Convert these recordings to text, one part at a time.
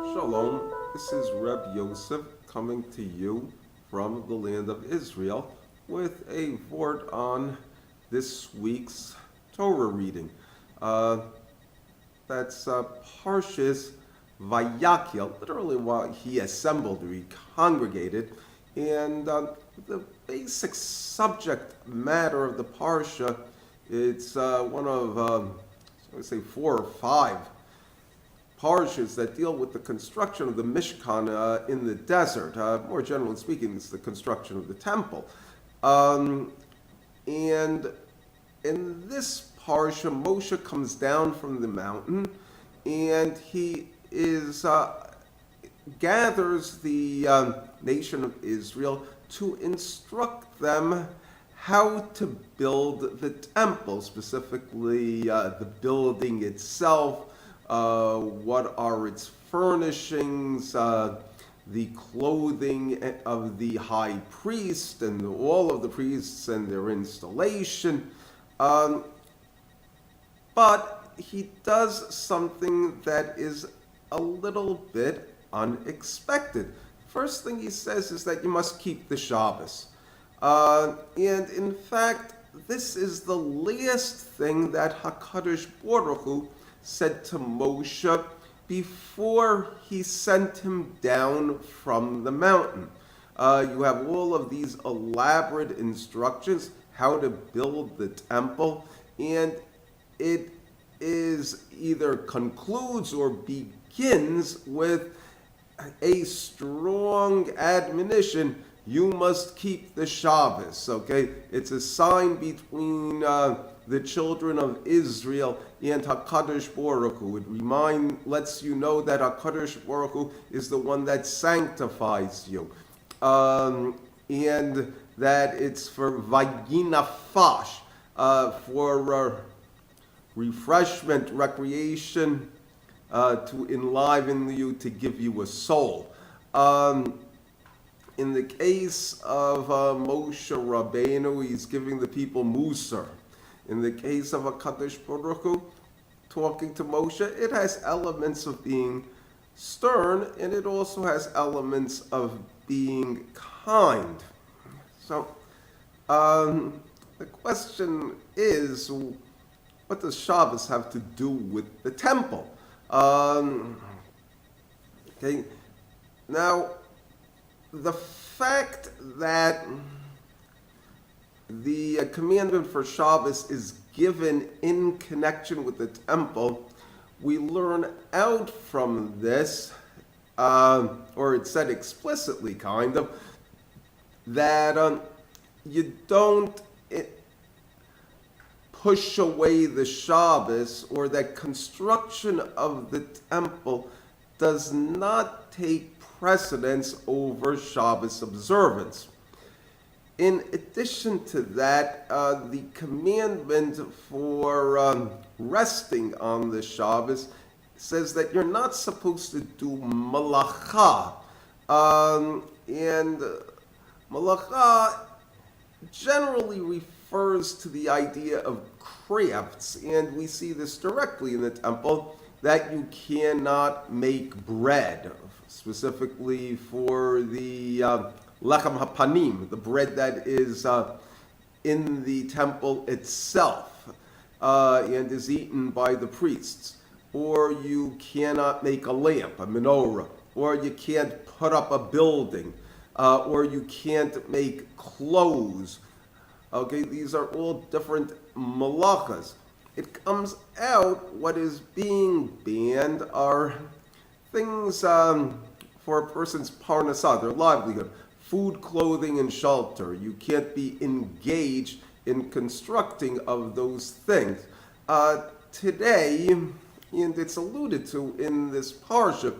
Shalom, this is Reb Yoseph coming to you from the land of Israel with a word on this week's Torah reading. That's Parshas VaYakhel, literally while he assembled or he congregated. And the basic subject matter of the Parsha, it's one of, I would say, 4 or 5 parshas that deal with the construction of the Mishkan in the desert. More generally speaking, it's the construction of the temple. And in this parsha, Moshe comes down from the mountain, and he gathers the nation of Israel to instruct them how to build the temple, specifically the building itself. What are its furnishings, the clothing of the high priest and all of the priests and their installation. But he does something that is a little bit unexpected. First thing he says is that you must keep the Shabbos. And in fact, this is the last thing that HaKadosh Baruch Hu said to Moshe before he sent him down from the mountain. You have all of these elaborate instructions how to build the temple, and it is either concludes or begins with a strong admonition: you must keep the Shabbos. Okay, it's a sign between the children of Israel and HaKadosh Baruch Hu. It lets you know that HaKadosh Baruch Hu is the one that sanctifies you, and that it's for vayinafash, for refreshment, recreation, to enliven you, to give you a soul. In the case of Moshe Rabbeinu, he's giving the people Musar. In the case of HaKadosh Baruch Hu, talking to Moshe, it has elements of being stern, and it also has elements of being kind. So, the question is, what does Shabbos have to do with the temple? Okay, now, the fact that the commandment for Shabbos is given in connection with the temple, we learn out from this, or it's said explicitly kind of, that you don't push away the Shabbos, or that construction of the temple does not take precedence over Shabbos observance. In addition to that, the commandment for resting on the Shabbos says that you're not supposed to do malacha. And malacha generally refers to the idea of crafts, and we see this directly in the temple, that you cannot make bread, specifically for the lechem hapanim, the bread that is in the temple itself and is eaten by the priests. Or you cannot make a lamp, a menorah, or you can't put up a building, or you can't make clothes. Okay, these are all different malachas. It comes out what is being banned are things for a person's parnasah, their livelihood, food, clothing, and shelter. You can't be engaged in constructing of those things. Today, and it's alluded to in this parsha,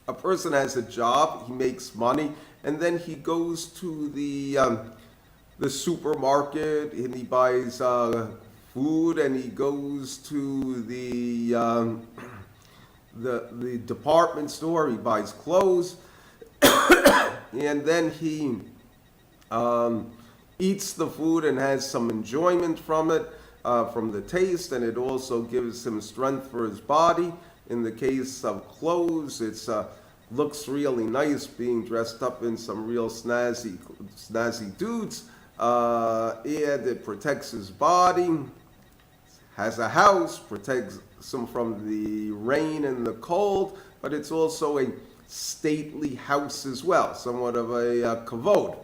a person has a job, he makes money, and then he goes to the supermarket and he buys food, and he goes to the department store, he buys clothes, and then he eats the food and has some enjoyment from it. from the taste, and it also gives him strength for his body. In the case of clothes, it's looks really nice being dressed up in some real snazzy dudes, and it protects his body. Has a house, protects him from the rain and the cold, but it's also a stately house as well, somewhat of a kavod.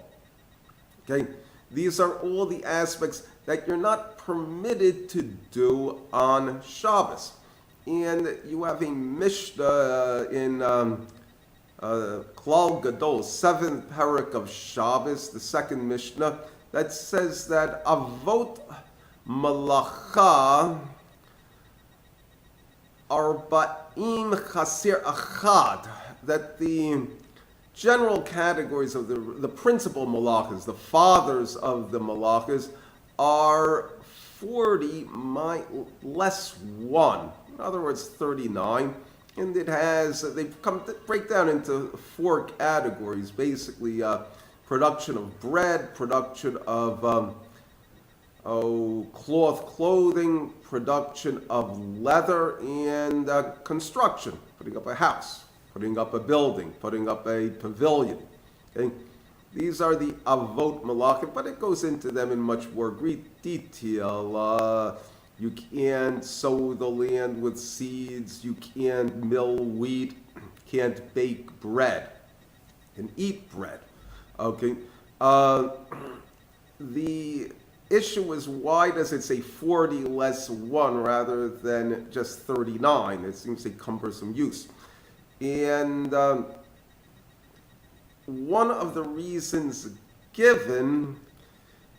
Okay, these are all the aspects that you're not permitted to do on Shabbos. And you have a Mishnah in Klal Gadol, 7th parak of Shabbos, the second Mishnah, that says that Avot Malacha Arba'im Chasir Achad, that the general categories of the principal malachas, the fathers of the malachas, are 40 less 1. In other words, 39. And it has, they've come to break down into 4 categories, basically production of bread, production of cloth clothing, production of leather, and construction, putting up a house, putting up a building, putting up a pavilion. Okay? These are the avot malachim, but it goes into them in much more detail. You can't sow the land with seeds, you can't mill wheat, can't bake bread, and eat bread. Okay? The issue is, why does it say 40 less 1 rather than just 39? It seems a cumbersome use. And one of the reasons given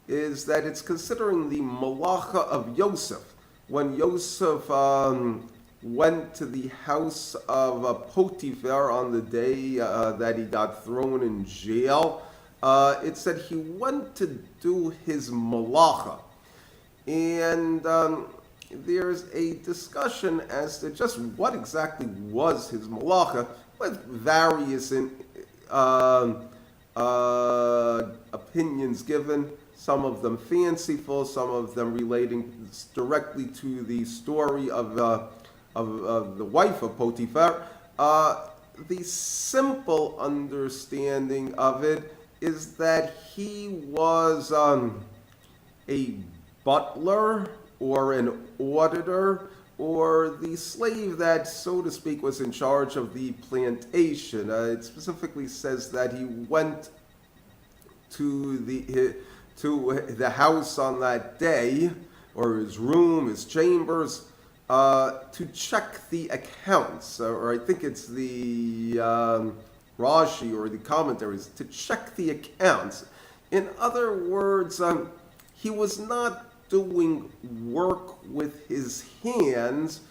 is that it's considering the malacha of Yoseph. When Yoseph went to the house of Potiphar on the day that he got thrown in jail, it said he went to do his malacha. And there's a discussion as to just what exactly was his malacha, with various opinions given, some of them fanciful, some of them relating directly to the story of the wife of Potiphar. The simple understanding of it is that he was a butler or an auditor, or the slave that, so to speak, was in charge of the plantation. It specifically says that he went to the house on that day, or his room, his chambers, to check the accounts, or I think it's the Rashi or the commentaries, to check the accounts. In other words, he was not doing work with his hands,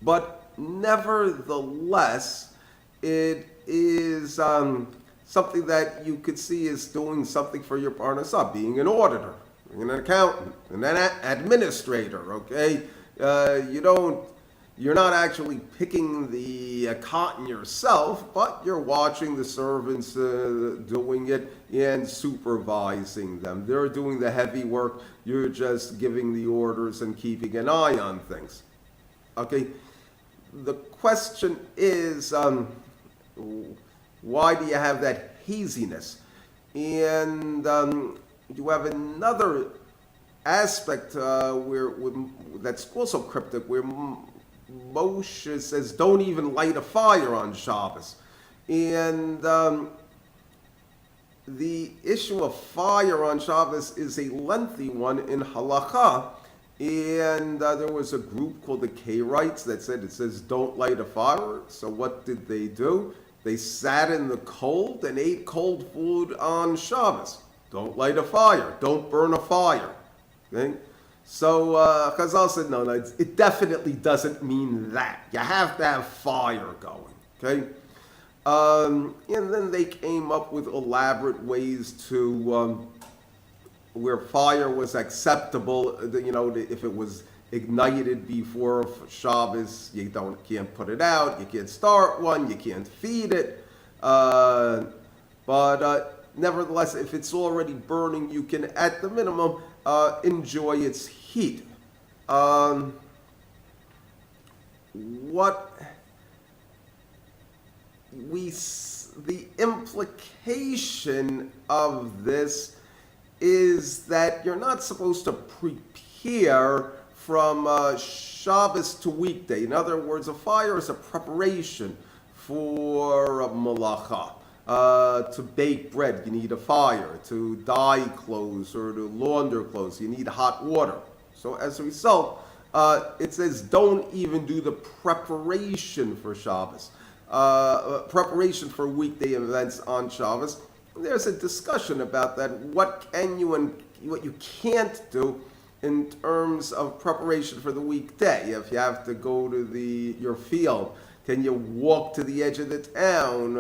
but nevertheless, it is something that you could see as doing something for your parnasah, being an auditor, being an accountant, and an administrator. Okay, you're not actually picking the cotton yourself, but you're watching the servants doing it and supervising them. They're doing the heavy work. You're just giving the orders and keeping an eye on things. Okay, the question is, why do you have that haziness? And you have another aspect that's also cryptic, where Moshe says, don't even light a fire on Shabbos. And the issue of fire on Shabbos is a lengthy one in halacha. And there was a group called the Karaites that said, it says don't light a fire. So what did they do? They sat in the cold and ate cold food on Shabbos. Don't light a fire. Don't burn a fire. Okay? So Chazal said, no, it definitely doesn't mean that. You have to have fire going. Okay? And then they came up with elaborate ways to where fire was acceptable. If it was ignited before Shabbos, you can't put it out. You can't start one. You can't feed it. But nevertheless, if it's already burning, you can, at the minimum, enjoy its heat. What the implication of this is that you're not supposed to prepare from Shabbos to weekday. In other words, a fire is a preparation for a malacha. To bake bread, you need a fire. To dye clothes or to launder clothes, you need hot water. So as a result, it says don't even do the preparation for Shabbos. Preparation for weekday events on Shabbos. There's a discussion about that. What can you and what you can't do in terms of preparation for the weekday. If you have to go to your field, can you walk to the edge of the town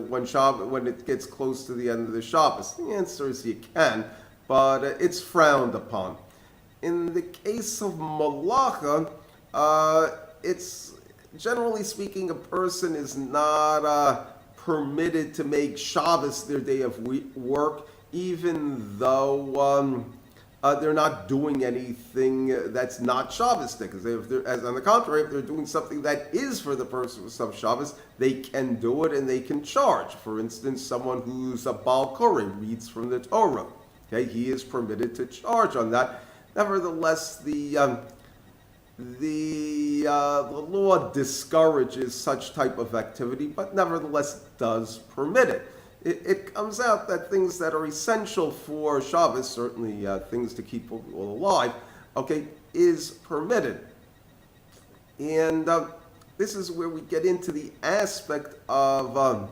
when it gets close to the end of the Shabbos? The answer is you can, but it's frowned upon. In the case of malacha, it's generally speaking, a person is not permitted to make Shabbos their day of work, even though they're not doing anything that's not Shabbos. Because as on the contrary, if they're doing something that is for the purpose of Shabbos, they can do it and they can charge. For instance, someone who's a Baal Koreh, reads from the Torah. Okay, he is permitted to charge on that. Nevertheless, the law discourages such type of activity, but nevertheless does permit it. It comes out that things that are essential for Shabbos, certainly things to keep people alive, okay, is permitted. And this is where we get into the aspect of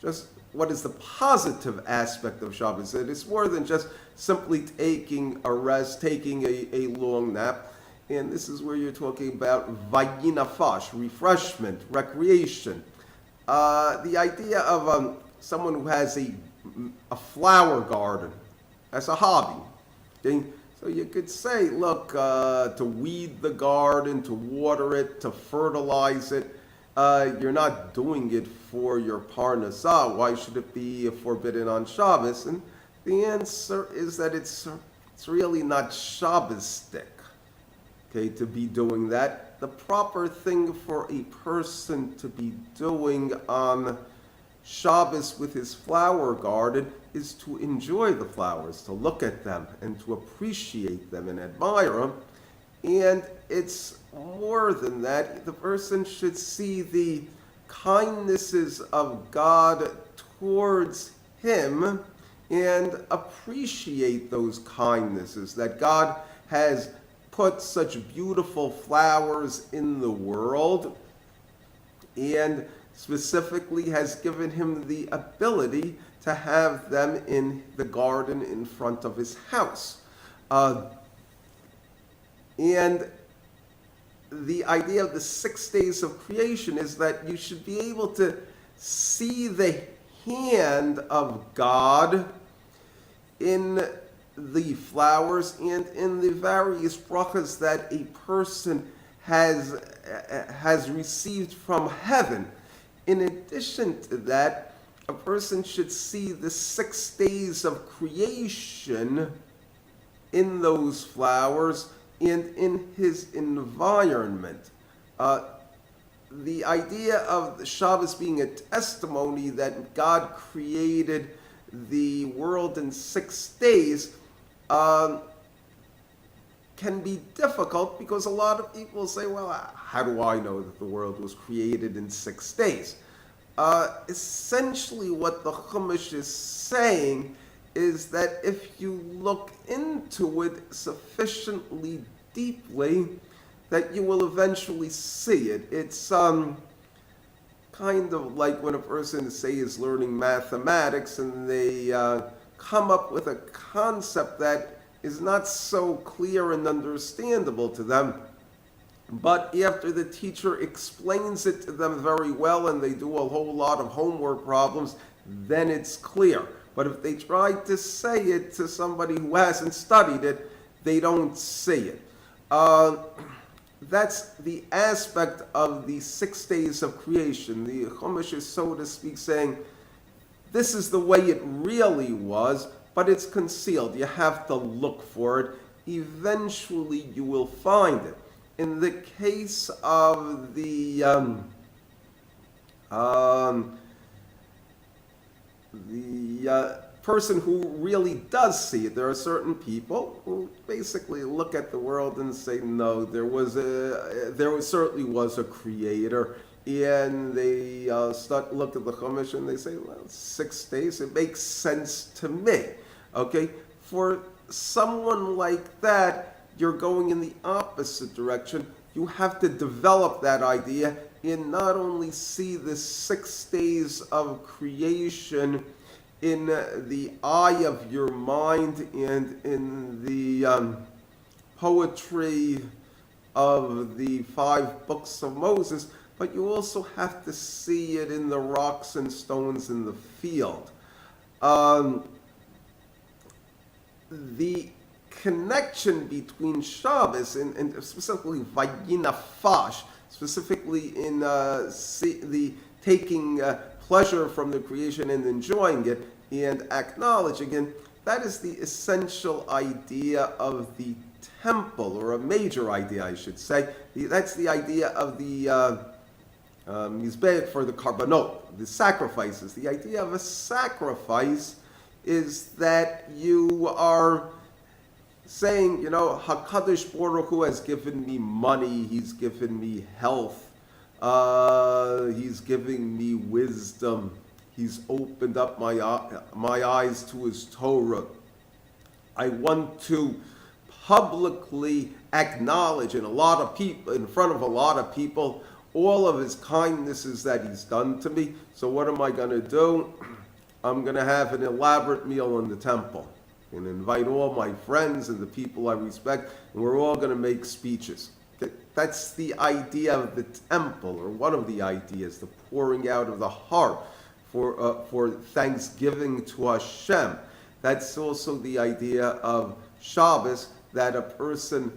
just what is the positive aspect of Shabbos. It is more than just simply taking a rest, taking a long nap. And this is where you're talking about vayinafash, refreshment, recreation. The idea of someone who has a flower garden as a hobby. Okay? So you could say, look, to weed the garden, to water it, to fertilize it, you're not doing it for your parnasah. Why should it be forbidden on Shabbos? And the answer is that it's really not Shabbos-stic, okay, to be doing that. The proper thing for a person to be doing on Shabbos with his flower garden is to enjoy the flowers, to look at them and to appreciate them and admire them. And it's more than that. The person should see the kindnesses of God towards him and appreciate those kindnesses, that God has put such beautiful flowers in the world and specifically has given him the ability to have them in the garden in front of his house. And the idea of the 6 days of creation is that you should be able to see the hand of God in the flowers and in the various brachas that a person has received from heaven. In addition to that, a person should see the 6 days of creation in those flowers and in his environment. The idea of the Shabbos being a testimony that God created the world in 6 days can be difficult because a lot of people say, well, how do I know that the world was created in 6 days? Essentially what the Chumash is saying is that if you look into it sufficiently deeply, that you will eventually see it. It's kind of like when a person, say, is learning mathematics and they come up with a concept that is not so clear and understandable to them. But after the teacher explains it to them very well and they do a whole lot of homework problems, then it's clear. But if they try to say it to somebody who hasn't studied it, they don't see it. That's the aspect of the 6 days of creation. The Chumash is, so to speak, saying, this is the way it really was, but it's concealed. You have to look for it. eventually you will find it. In the case of the person who really does see it, there are certain people who basically look at the world and say, no, certainly was a creator, and they look at the Chumash and they say, well, 6 days, it makes sense to me. Okay, for someone like that, you're going in the opposite direction. You have to develop that idea and not only see the 6 days of creation in the eye of your mind and in the poetry of the 5 books of Moses, but you also have to see it in the rocks and stones in the field. The connection between Shabbos and specifically Vayinafash, specifically in the taking pleasure from the creation and enjoying it and acknowledging it, that is the essential idea of the temple, or a major idea, I should say. That's the idea of the Mizbeach for the Karbanot, the sacrifices. The idea of a sacrifice is that you are saying, HaKadosh Baruch Hu has given me money, He's given me health, He's giving me wisdom, He's opened up my eyes to His Torah. I want to publicly acknowledge in front of a lot of people, all of His kindnesses that He's done to me. So what am I going to do? I'm going to have an elaborate meal in the temple and invite all my friends and the people I respect, and we're all going to make speeches. Okay? That's the idea of the temple, or one of the ideas, the pouring out of the heart for thanksgiving to Hashem. That's also the idea of Shabbos, that a person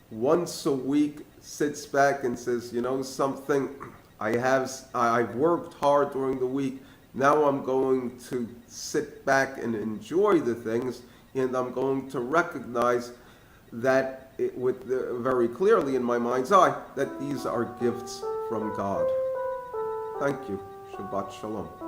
once a week sits back and says, something, I've worked hard during the week, now I'm going to sit back and enjoy the things, and I'm going to recognize that very clearly in my mind's eye that these are gifts from God. Thank you. Shabbat Shalom.